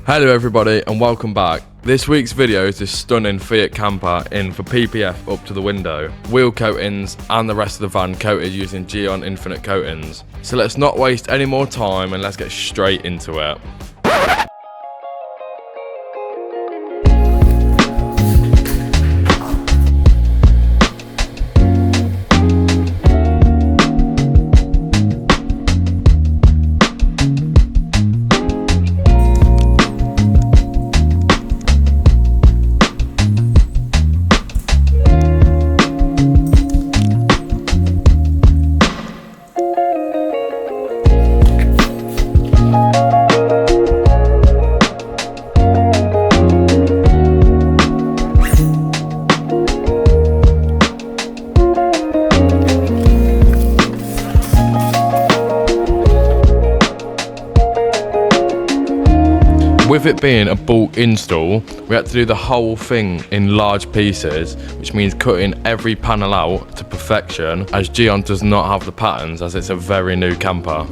Hello everybody and welcome back. This week's video is this stunning Fiat camper in for PPF up to the window, wheel coatings and the rest of the van coated using GYEON Infinite coatings. So let's not waste any more time and let's get straight into it. With it being a bulk install, we had to do the whole thing in large pieces, which means cutting every panel out to perfection, as GYEON does not have the patterns as it's a very new camper.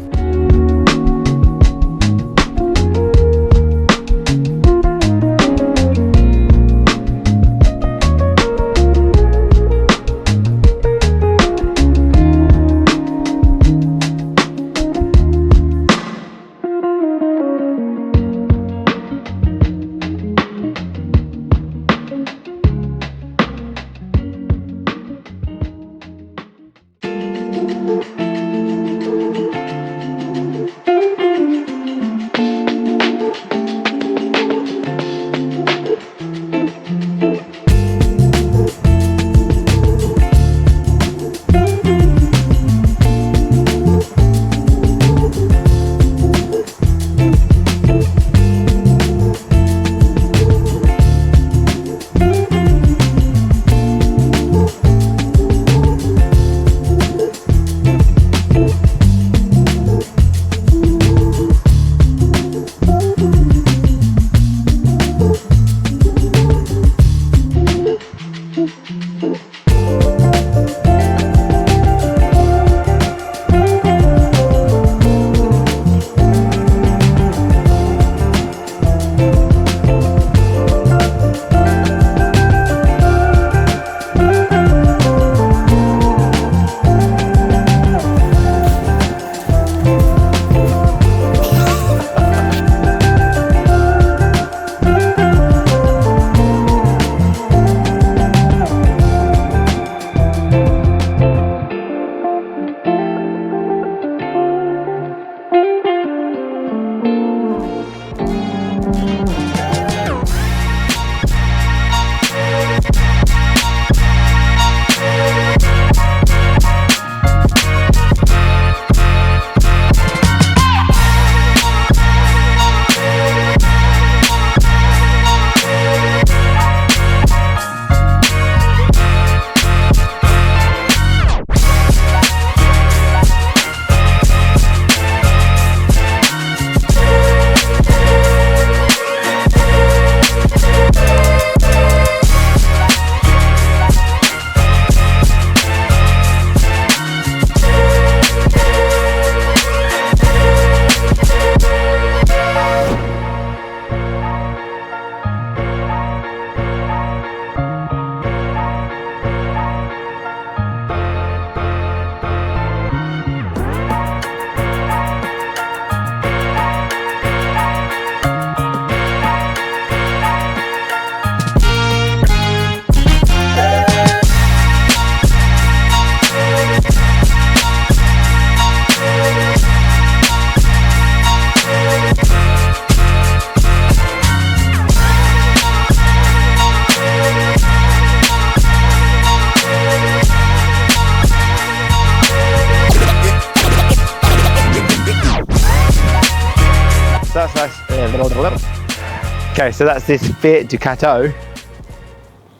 Okay, so that's this Fiat Ducato.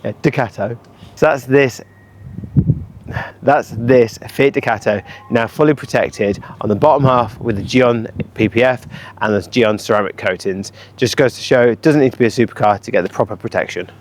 Yeah, Ducato. So that's this Fiat Ducato, now fully protected on the bottom half with the GYEON PPF and the GYEON ceramic coatings. Just goes to show it doesn't need to be a supercar to get the proper protection.